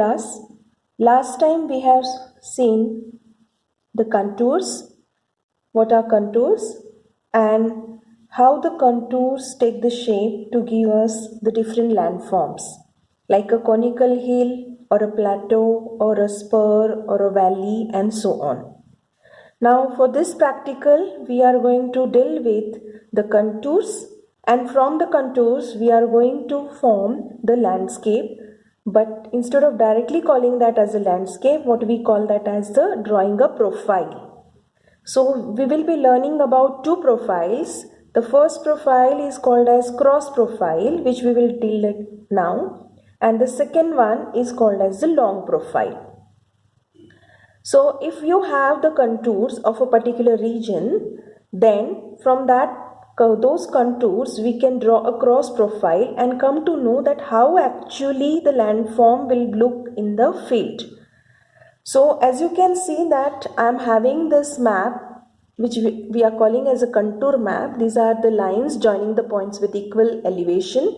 class. Last time we have seen the contours, what are contours, and how the contours take the shape to give us the different landforms, like a conical hill or a plateau or a spur or a valley and so on. Now for this practical we are going to deal with the contours, and from the contours we are going to form the landscape, but instead of directly calling that as a landscape, what we call that as the drawing a profile. So we will be learning about two profiles. The first profile is called as cross profile, which we will deal with now, and the second one is called as the long profile. So if you have the contours of a particular region, then from those contours we can draw a cross profile and come to know that how actually the landform will look in the field. So as you can see that I am having this map which we are calling as a contour map. These are the lines joining the points with equal elevation,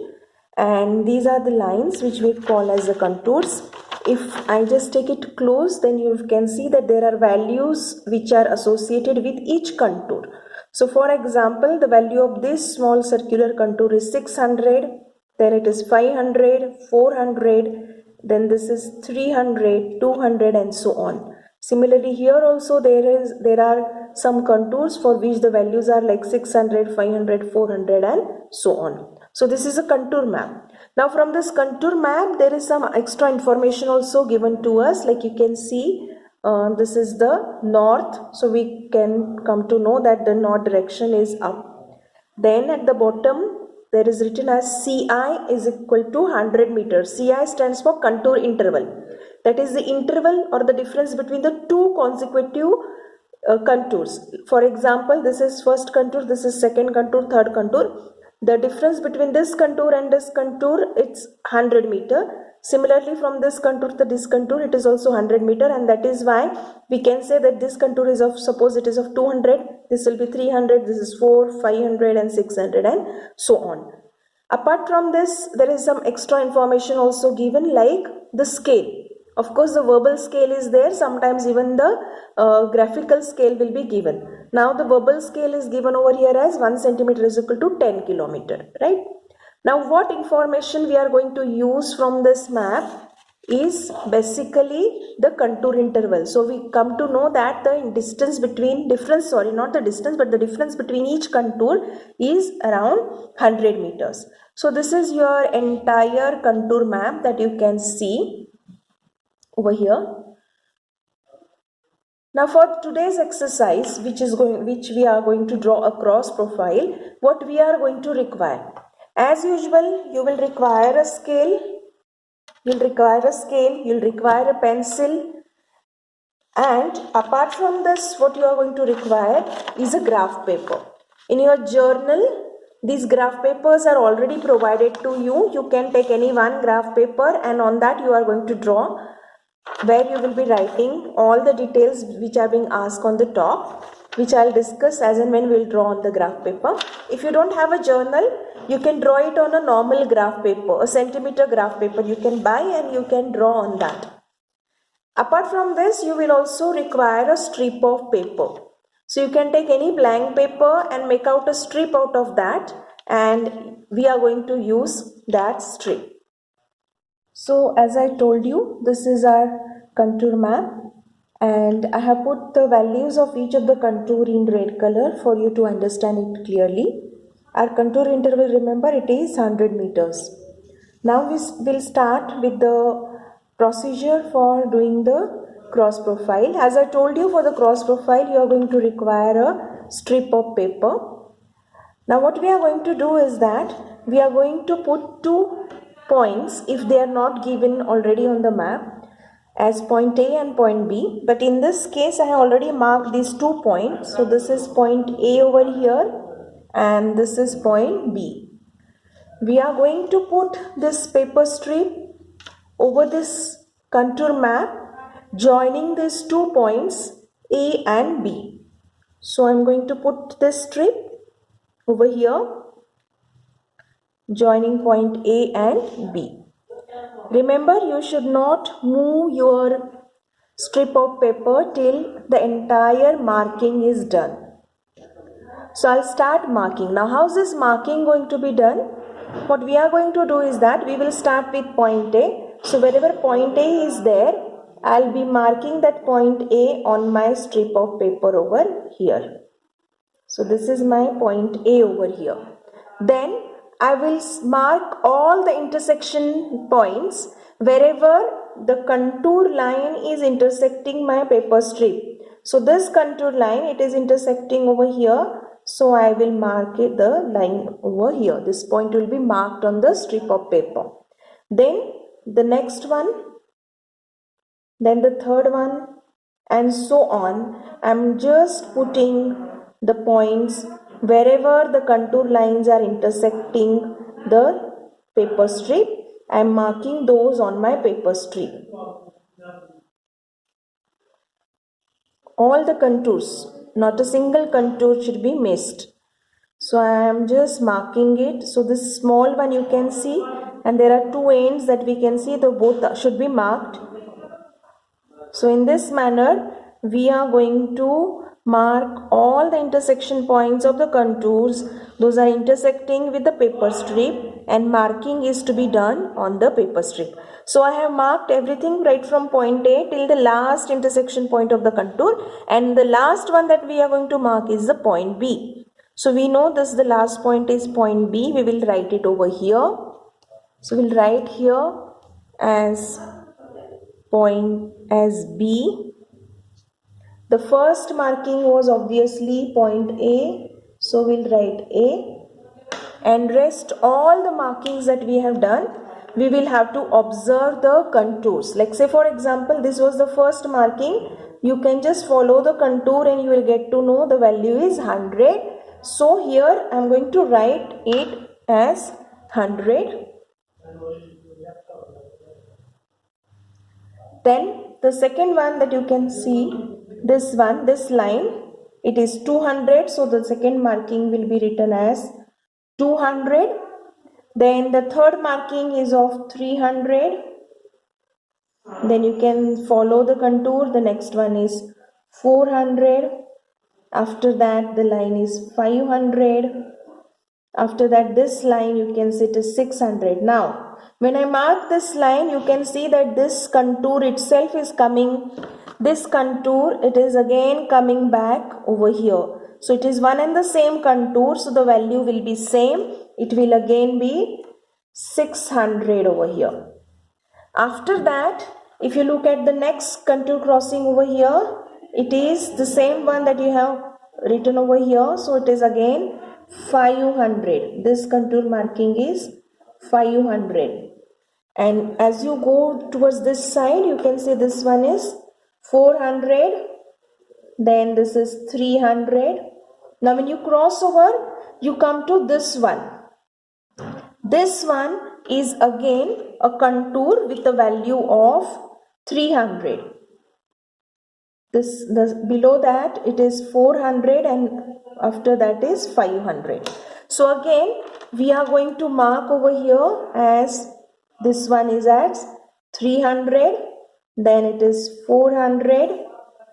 and these are the lines which we call as the contours. If I just take it close, then you can see that there are values which are associated with each contour. So for example, the value of this small circular contour is 600, then it is 500, 400, then this is 300, 200 and so on. Similarly, here also there are some contours for which the values are like 600, 500, 400 and so on. So this is a contour map. Now from this contour map there is some extra information also given to us, like you can see this is the north, so we can come to know that the north direction is up. Then at the bottom there is written as CI is equal to 100 meters. CI stands for contour interval. That is the interval or the difference between the two consecutive contours. For example, this is first contour, this is second contour, third contour. The difference between this contour and this contour, it's 100 meter. Similarly, from this contour to this contour, it is also 100 meter, and that is why we can say that this contour is of, suppose it is of 200, this will be 300, this is 4, 500 and 600 and so on. Apart from this, there is some extra information also given, like the scale. Of course, the verbal scale is there, sometimes even the graphical scale will be given. Now the verbal scale is given over here as 1 centimeter is equal to 10 kilometer, right? Now what information we are going to use from this map is basically the contour interval. So we come to know that the difference between each contour is around 100 meters. So this is your entire contour map that you can see over here. Now for today's exercise, which we are going to draw a cross profile, what we are going to require? As usual, you will require a scale, you'll require a pencil, and apart from this, what you are going to require is a graph paper. In your journal, these graph papers are already provided to you. You can take any one graph paper and on that you are going to draw, where you will be writing all the details which are being asked on the top, which I'll discuss as and when we'll draw on the graph paper. If you don't have a journal, you can draw it on a normal graph paper, a centimeter graph paper you can buy, and you can draw on that. Apart from this, you will also require a strip of paper. So you can take any blank paper and make out a strip out of that, and we are going to use that strip. So as I told you, this is our contour map, and I have put the values of each of the contour in red color for you to understand it clearly. Our contour interval, remember, it is 100 meters. Now we will start with the procedure for doing the cross profile. As I told you, for the cross profile you are going to require a strip of paper. Now what we are going to do is that we are going to put two points, if they are not given already on the map, as point A and point B, but in this case I have already marked these 2 points. So this is point A over here and this is point B. We are going to put this paper strip over this contour map joining these 2 points A and B. So I am going to put this strip over here joining point A and B. Remember, you should not move your strip of paper till the entire marking is done. So I'll start marking. Now how's this marking going to be done? What we are going to do is that we will start with point A. So wherever point A is there, I'll be marking that point A on my strip of paper over here. So this is my point A over here. Then I will mark all the intersection points wherever the contour line is intersecting my paper strip. So this contour line, it is intersecting over here. So I will mark it, the line over here. This point will be marked on the strip of paper. Then the next one, then the third one, and so on. I'm just putting the points wherever the contour lines are intersecting the paper strip. I'm marking those on my paper strip. All the contours, not a single contour should be missed. So I am just marking it. So this small one you can see, and there are two ends that we can see, the both should be marked. So in this manner, we are going to mark all the intersection points of the contours. Those are intersecting with the paper strip, and marking is to be done on the paper strip. So I have marked everything right from point A till the last intersection point of the contour, and the last one that we are going to mark is the point B. So we know this, the last point is point B. We will write it over here. So we'll write here as point as B. The first marking was obviously point A, so we'll write A, and rest all the markings that we have done, we will have to observe the contours. Like say for example, this was the first marking. You can just follow the contour and you will get to know the value is 100. So here I am going to write it as 100. Then the second one that you can see, this one, this line, it is 200. So the second marking will be written as 200. Then the third marking is of 300. Then you can follow the contour. The next one is 400. After that the line is 500. After that this line you can see it is 600. Now when I mark this line, you can see that this contour itself is coming, this contour, it is again coming back over here. So it is one and the same contour, so the value will be same. It will again be 600 over here. After that, if you look at the next contour crossing over here, it is the same one that you have written over here. So it is again 500. This contour marking is 500. And as you go towards this side, you can see this one is 400. Then this is 300. Now when you cross over, you come to this one. This one is again a contour with the value of 300. Below that it is 400, and after that is 500. So again we are going to mark over here as this one is at 300, then it is 400,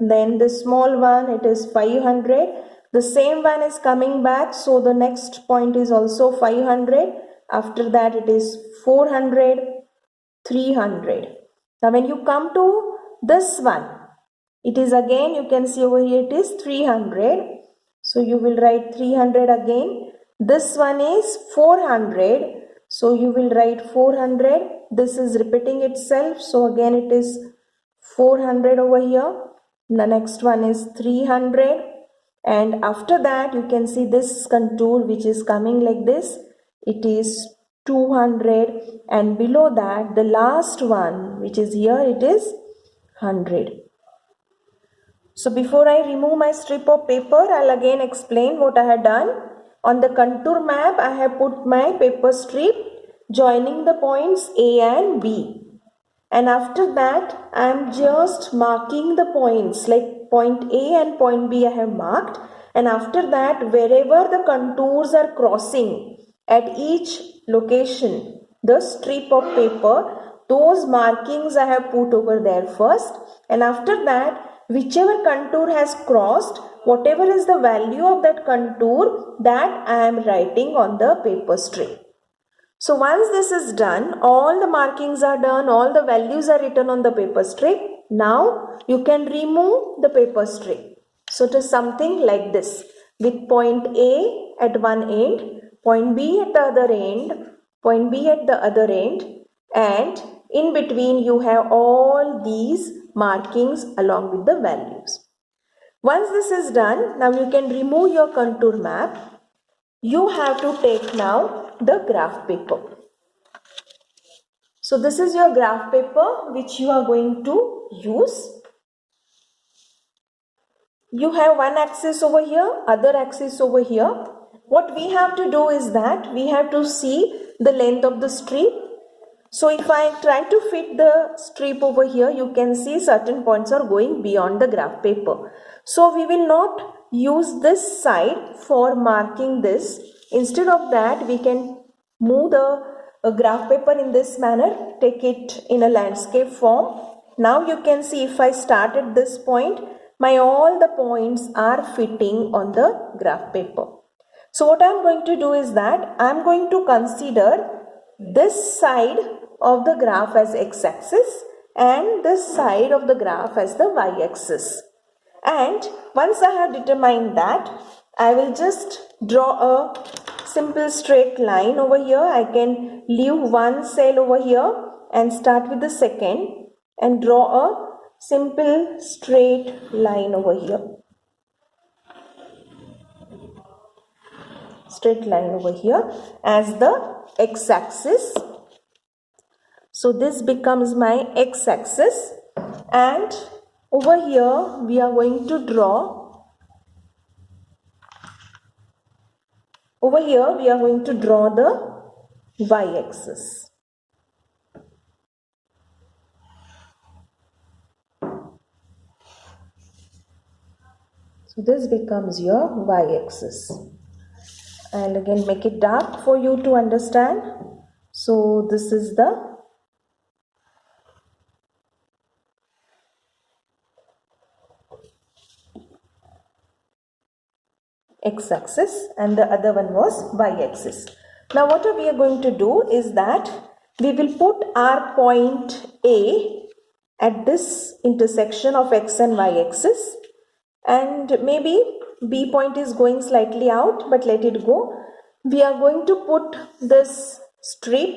then the small one it is 500. The same one is coming back, so the next point is also 500. After that it is 400, 300. Now when you come to this one, it is again, you can see over here it is 300. So you will write 300 again. This one is 400. So you will write 400. This is repeating itself. So again it is 400 over here. The next one is 300. And after that you can see this contour which is coming like this. It is 200. And below that the last one which is here, it is 100. So before I remove my strip of paper, I'll again explain what I had done. On the contour map, I have put my paper strip joining the points A and B. And after that, I am just marking the points, like point A and point B I have marked. And after that, wherever the contours are crossing at each location, the strip of paper, those markings I have put over there first, and after that whichever contour has crossed, whatever is the value of that contour, that I am writing on the paper strip. So once this is done, all the markings are done, all the values are written on the paper strip. Now you can remove the paper strip. So it is something like this, with point A at one end, point B at the other end, point B at the other end, and in between you have all these markings along with the values. Once this is done, now you can remove your contour map. You have to take now the graph paper. So this is your graph paper which you are going to use. You have one axis over here, other axis over here. What we have to do is that we have to see the length of the strip. So if I try to fit the strip over here, you can see certain points are going beyond the graph paper. So we will not use this side for marking this. Instead of that, we can move the graph paper in this manner, take it in a landscape form. Now you can see if I start at this point, all the points are fitting on the graph paper. So what I am going to do is that I am going to consider this side of the graph as x-axis and this side of the graph as the y-axis. And once I have determined that, I will just draw a simple straight line over here. I can leave one cell over here and start with the second and draw a simple straight line over here. Straight line over here as the x-axis. So this becomes my x-axis, and over here we are going to draw the y-axis. So this becomes your y-axis. I'll again make it dark for you to understand. So this is the x-axis and the other one was y-axis. Now what we are going to do is that we will put our point A at this intersection of x and y-axis, and maybe B point is going slightly out, but let it go. We are going to put this strip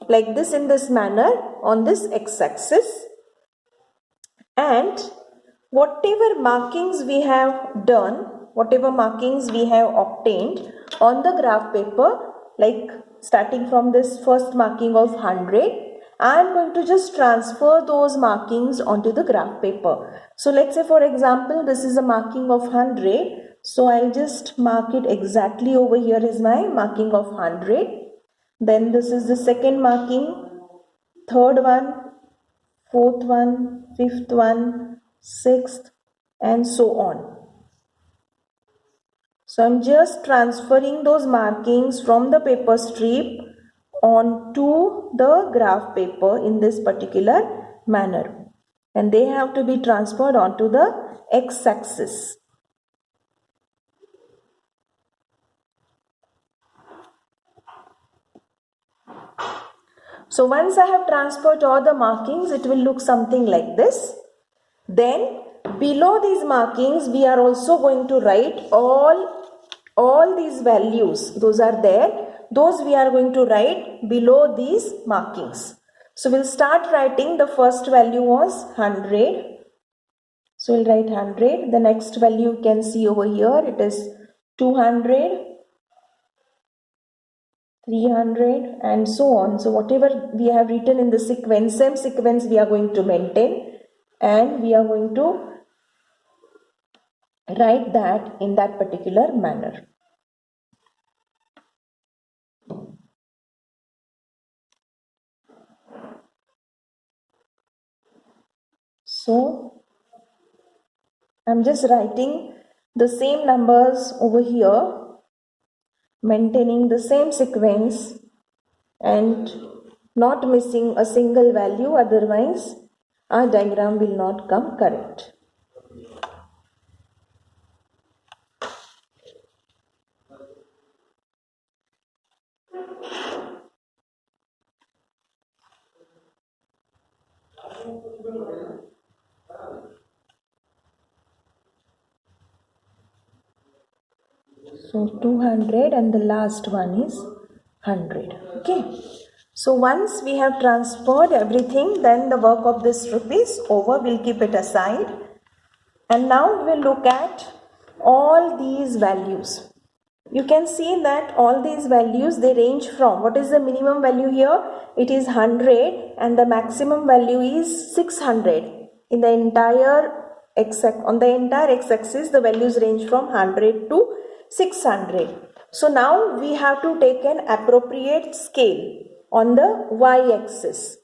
like this in this manner on this x-axis, and whatever markings we have done, whatever markings we have obtained on the graph paper, like starting from this first marking of 100, I am going to just transfer those markings onto the graph paper. So let's say for example this is a marking of 100, so I'll just mark it exactly over here is my marking of 100. Then this is the second marking, third one, fourth one, fifth one, sixth, and so on. So I'm just transferring those markings from the paper strip onto the graph paper in this particular manner, and they have to be transferred onto the x-axis. So once I have transferred all the markings, it will look something like this. Then below these markings we are also going to write all these values, those are there, those we are going to write below these markings. So we'll start writing. The first value was 100, so we'll write 100. The next value you can see over here, it is 200, 300, and so on. So whatever we have written in the sequence, same sequence we are going to maintain, and we are going to write that in that particular manner. So I'm just writing the same numbers over here, maintaining the same sequence, and not missing a single value, otherwise our diagram will not come correct. So 200 and the last one is 100. Okay. So once we have transferred everything, then the work of this strip is over. We'll keep it aside. And now we'll look at all these values. You can see that all these values, they range from, what is the minimum value here? It is 100 and the maximum value is 600. In the entire on the entire x-axis, the values range from 100 to 600. So now we have to take an appropriate scale on the y-axis.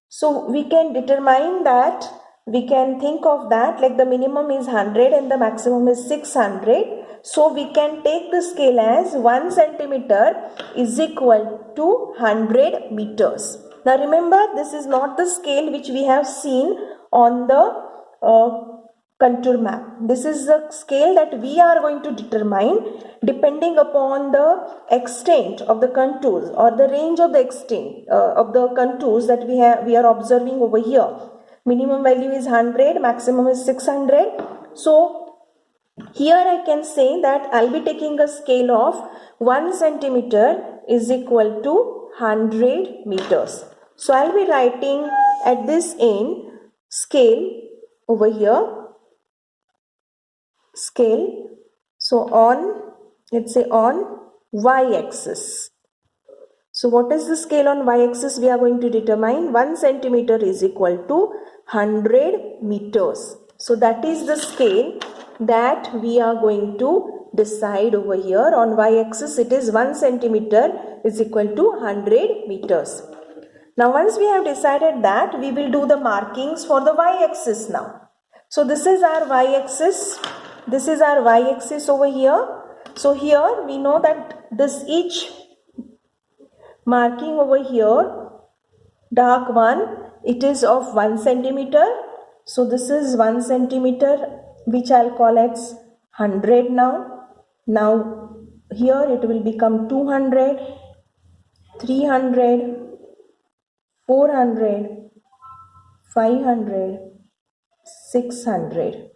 So we can determine that, we can think of that like the minimum is 100 and the maximum is 600. So we can take the scale as 1 centimeter is equal to 100 meters. Now remember, this is not the scale which we have seen on the contour map. This is the scale that we are going to determine depending upon the extent of the contours or the range of the extent of the contours that we are observing over here. Minimum value is 100, maximum is 600. So here I can say that I'll be taking a scale of 1 centimeter is equal to 100 meters. So I'll be writing at this end scale over here. Scale. So on, let's say on y-axis. So what is the scale on y-axis? We are going to determine 1 centimeter is equal to 100 meters. So that is the scale that we are going to decide over here. On y-axis it is 1 centimeter is equal to 100 meters. Now once we have decided that, we will do the markings for the y-axis now. So this is our y-axis. This is our y-axis over here. So here we know that this each marking over here, dark one, it is of 1 centimeter. So this is 1 centimeter, which I'll call as 100 now. Now here it will become 200, 300, 400, 500, 600.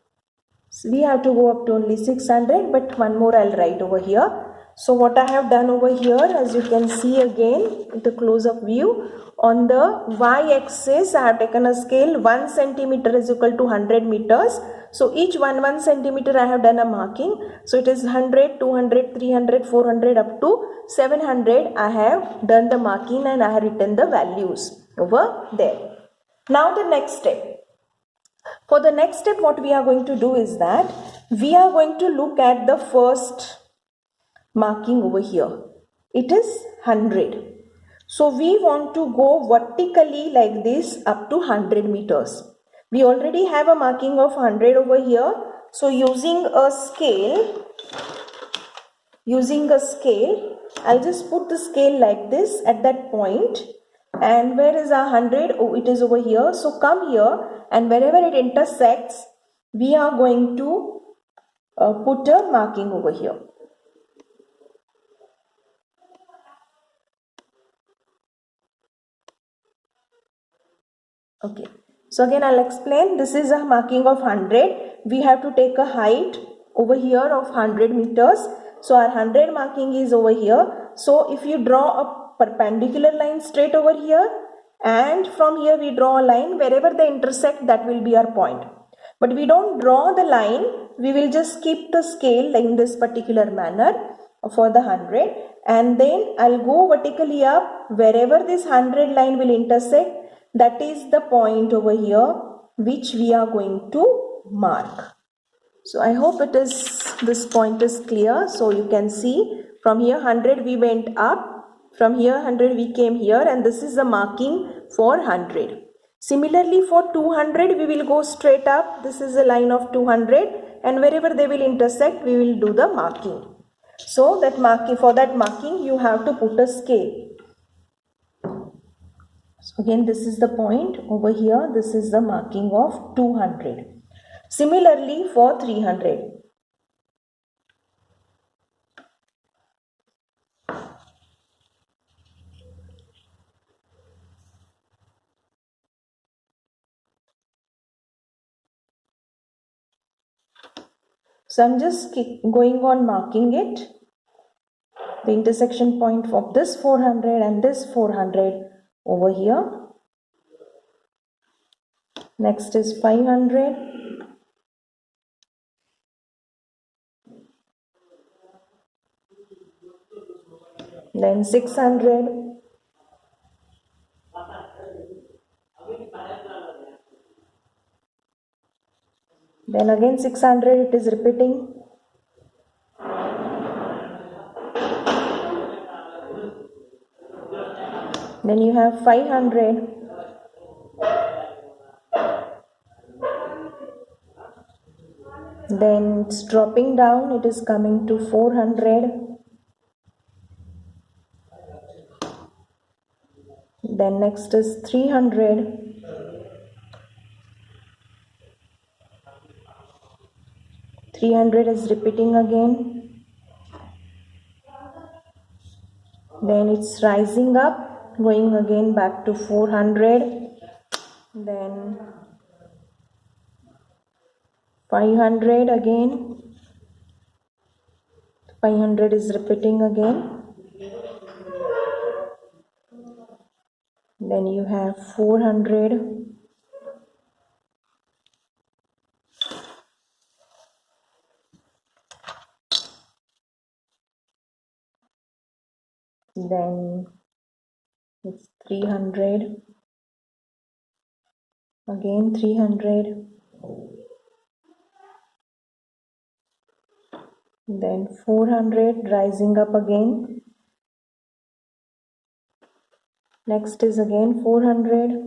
So we have to go up to only 600, but one more I'll write over here. So what I have done over here, as you can see again, the close-up view, on the y-axis I have taken a scale 1 centimeter is equal to 100 meters. So each 1 centimeter I have done a marking. So it is 100, 200, 300, 400 up to 700 I have done the marking and I have written the values over there. Now the next step. For the next step, what we are going to do is that we are going to look at the first marking over here. It is 100. So we want to go vertically like this up to 100 meters. We already have a marking of 100 over here. So using a scale, I'll just put the scale like this at that point. And where is our 100? Oh, it is over here. So come here, and wherever it intersects, we are going to put a marking over here. Okay. So again I'll explain. This is a marking of 100. We have to take a height over here of 100 meters. So our 100 marking is over here. So if you draw a perpendicular line straight over here, and from here we draw a line, wherever they intersect, that will be our point. But we don't draw the line, we will just keep the scale in this particular manner for the 100, and then I'll go vertically up. Wherever this 100 line will intersect, that is the point over here which we are going to mark. So I hope this point is clear. So you can see from here 100 we went up, from here 100 we came here, and this is the marking for 100. Similarly for 200 we will go straight up. This is the line of 200, and wherever they will intersect we will do the marking. So that marking, for that marking you have to put a scale. So again, this is the point over here. This is the marking of 200. Similarly for 300. So I'm just going on marking it. The intersection point of this 400 and this 400 over here. Next is 500. Then 600. Then again 600, it is repeating. Then you have 500. Then it's dropping down, it is coming to 400. Then next is 300. Is repeating again. Then it's rising up, going again back to 400. Then 500 again. 500 is repeating again. Then you have 400. Then it's 300. Again 300. Then 400 rising up again. Next is again 400.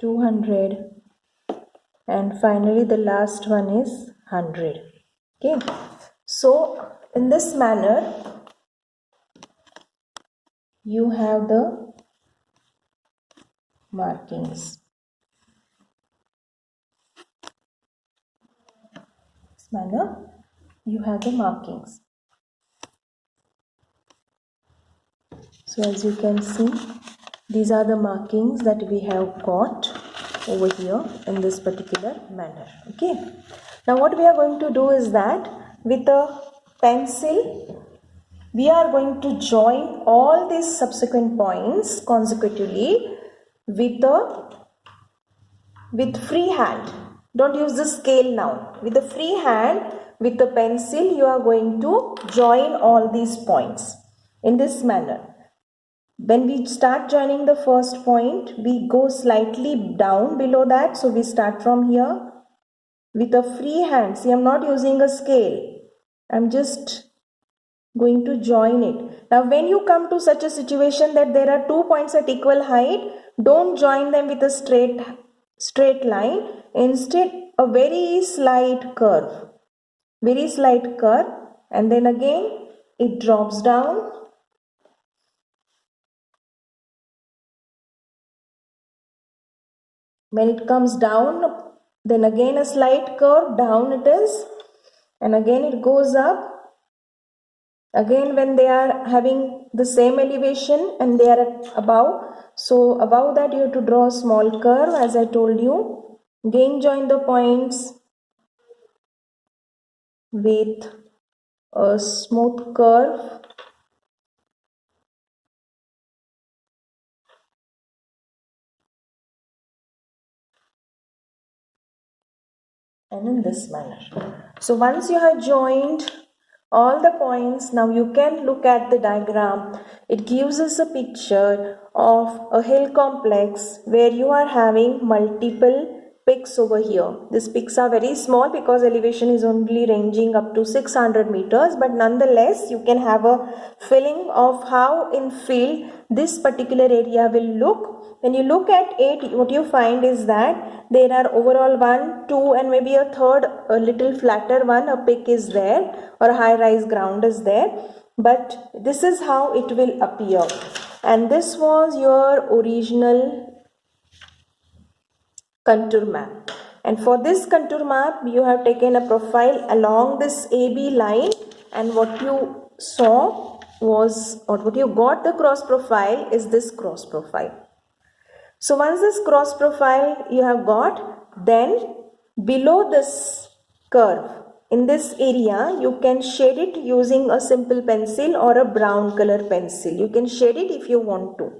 $200, and finally the last one is 100. Okay, so in this manner you have the markings. This manner you have the markings. So as you can see, these are the markings that we have got over here in this particular manner. Okay, now what we are going to do is that with a pencil we are going to join all these subsequent points consecutively with free hand. Don't use the scale now. With the free hand, with the pencil, you are going to join all these points in this manner. When we start joining the first point, we go slightly down below that. So we start from here with a free hand. See, I'm not using a scale. I'm just going to join it. Now when you come to such a situation that there are 2 points at equal height, don't join them with a straight line. Instead, a very slight curve, and then again it drops down. When it comes down, then again a slight curve, down it is, and again it goes up. Again, when they are having the same elevation and they are above, so above that you have to draw a small curve as I told you. Again join the points with a smooth curve. And in this manner. So once you have joined all the points, now you can look at the diagram. It gives us a picture of a hill complex where you are having multiple peaks over here. These peaks are very small because elevation is only ranging up to 600 meters, but nonetheless you can have a feeling of how in field this particular area will look. When you look at it, what you find is that there are overall 1, 2 and maybe a third, a little flatter one, a peak is there or a high rise ground is there, but this is how it will appear. And this was your original contour map, and for this contour map you have taken a profile along this AB line, and what you saw was, or what you got the cross profile is this cross profile. So once this cross profile you have got, then below this curve in this area you can shade it using a simple pencil or a brown color pencil. You can shade it if you want to.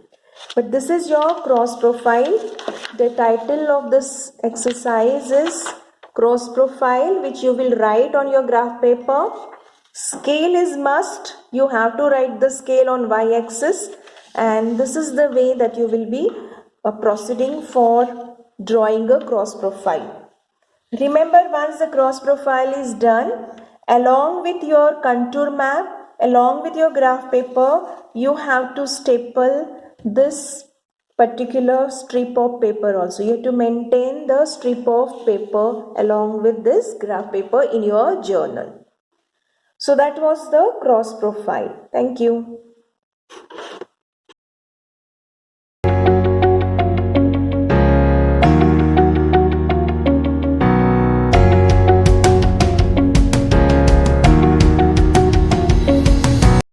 But this is your cross profile. The title of this exercise is cross profile, which you will write on your graph paper. Scale is must. You have to write the scale on y-axis, and this is the way that you will be proceeding for drawing a cross profile. Remember, once the cross profile is done, along with your contour map, along with your graph paper, you have to staple this particular strip of paper also. You have to maintain the strip of paper along with this graph paper in your journal. So that was the cross profile. Thank you.